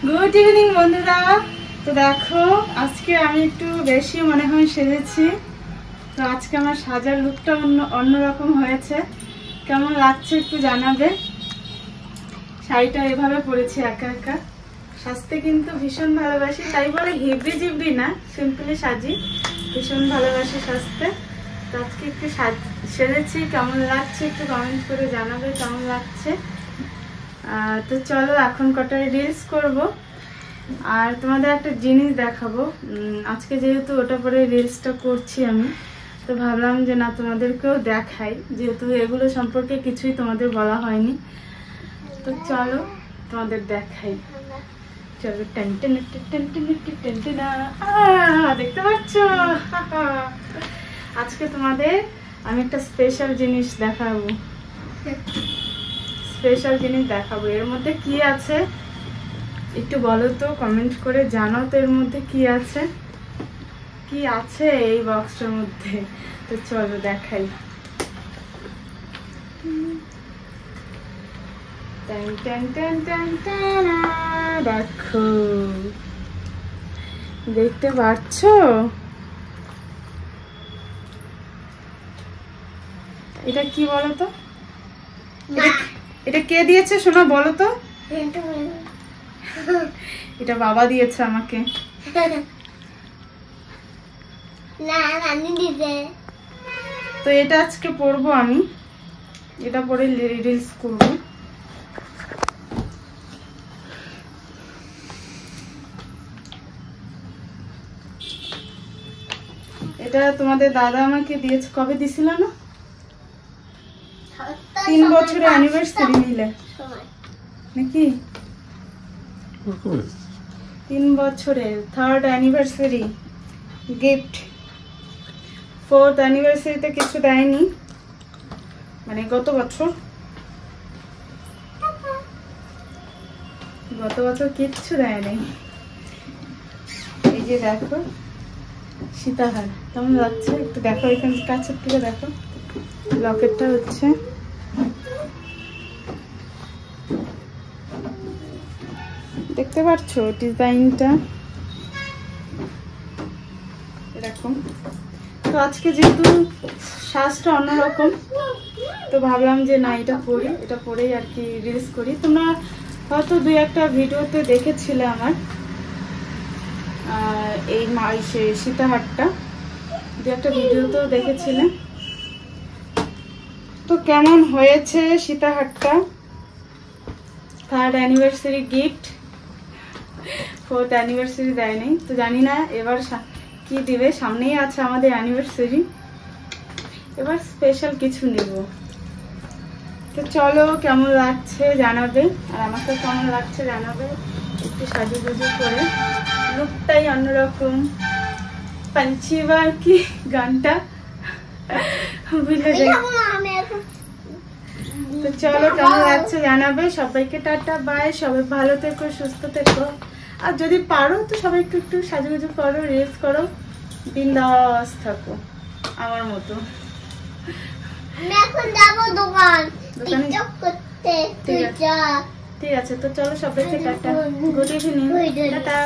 Good evening বন্ধুরা। তো দেখো আজকে আমি একটু বেশি মনে হয় সেজেছি। তো আজকে আমার সাজার লুকটা অন্যরকম হয়েছে। কেমন লাগছে একটু জানাবে। শাড়িটা এভাবে পরেছি একা একা। সাজতে কিন্তু ভীষণ ভালোবাসি, তাই বলে হেভি জিবি না, সিম্পলি সাজি। ভীষণ ভালোবাসি সাজতে। তো আজকে একটু সেজেছি, কেমন লাগছে একটু কমেন্ট করে জানাবে কেমন লাগছে। তো চলো এখন কটা রিলস করব, আর তোমাদের একটা জিনিস দেখাবো। আজকে যেহেতু ওটা পরে রিলসটা করছি আমি, তো ভাবলাম যে না তোমাদেরকেও দেখাই, যেহেতু এগুলো সম্পর্কে কিছুই তোমাদের বলা হয়নি। তো চলো তোমাদের দেখাই। চলো দেখতে পাচ্ছ আজকে তোমাদের আমি একটা স্পেশাল জিনিস দেখাবো। এর মধ্যে কি আছে একটু বলো তো, কমেন্ট করে জানাও তো এর মধ্যে কি আছে এই বক্সটার মধ্যে। তো চলো দেখাই। দেখো, দেখতে পাচ্ছ? এটা কি বলো তো? এটা কে দিয়েছে সোনা বলো তো? এটা বাবা দিয়েছে আমাকে। তো এটা আজকে পরবো আমি, এটা পরে রিলস করবো। এটা তোমাদের দাদা আমাকে দিয়েছে, কবে দিছিল না? 3 বছরের অ্যানিভার্সারি নিলে নাকি? 3 বছরের 3rd অ্যানিভার্সারি গিফট। 4th অ্যানিভার্সারিতে কিছু দেয়নি, মানে গত বছর কিচ্ছু দেয়নি। এই যে দেখো সীতাহার, কেমন লাগছে একটু দেখো, এখান কাছের থেকে দেখো। লকেটটা হচ্ছে দেখতে পাচ্ছ ডিজাইনটা এরকম। তো আজকে যেহেতু সাজটা অন্যরকম, তো ভাবলাম যে না এটা পরেই আর কি রিলস করি। তোমরা হয়তো 2-1টা ভিডিওতে দেখেছিলে আমার এই সীতাহারটা, 2-1টা ভিডিওতেও দেখেছিলে। তো কেমন হয়েছে সীতাহারটা? 3rd anniversary gift, 4th anniversary দেয়নি, তো জানি না এবার কি দিবে। সামনেই আছে আমাদের অ্যানিভার্সারি, এবার স্পেশাল কিছু নেব। তো চলো কেমন লাগছে জানাবে, আর আমাকে কেমন লাগছে জানাবে। একটু সাজুগুজু করে, লুকটাই অন্যরকম। পাঞ্চিবার কি গানটা বুঝলে যাই। তো চলো কেমন লাগছে জানাবে। সবাইকে টাটা বাই, সবাই ভালো থেকো, সুস্থ থেকো। আর যদি পারো তো সবাই একটু সাজুগুজু করো, রিলস করো, বিন্দাস থাকো আমার মতো। ঠিক আছে, তো চলো সবাইকে টাটা, গুড ইভিনিং, টাটা।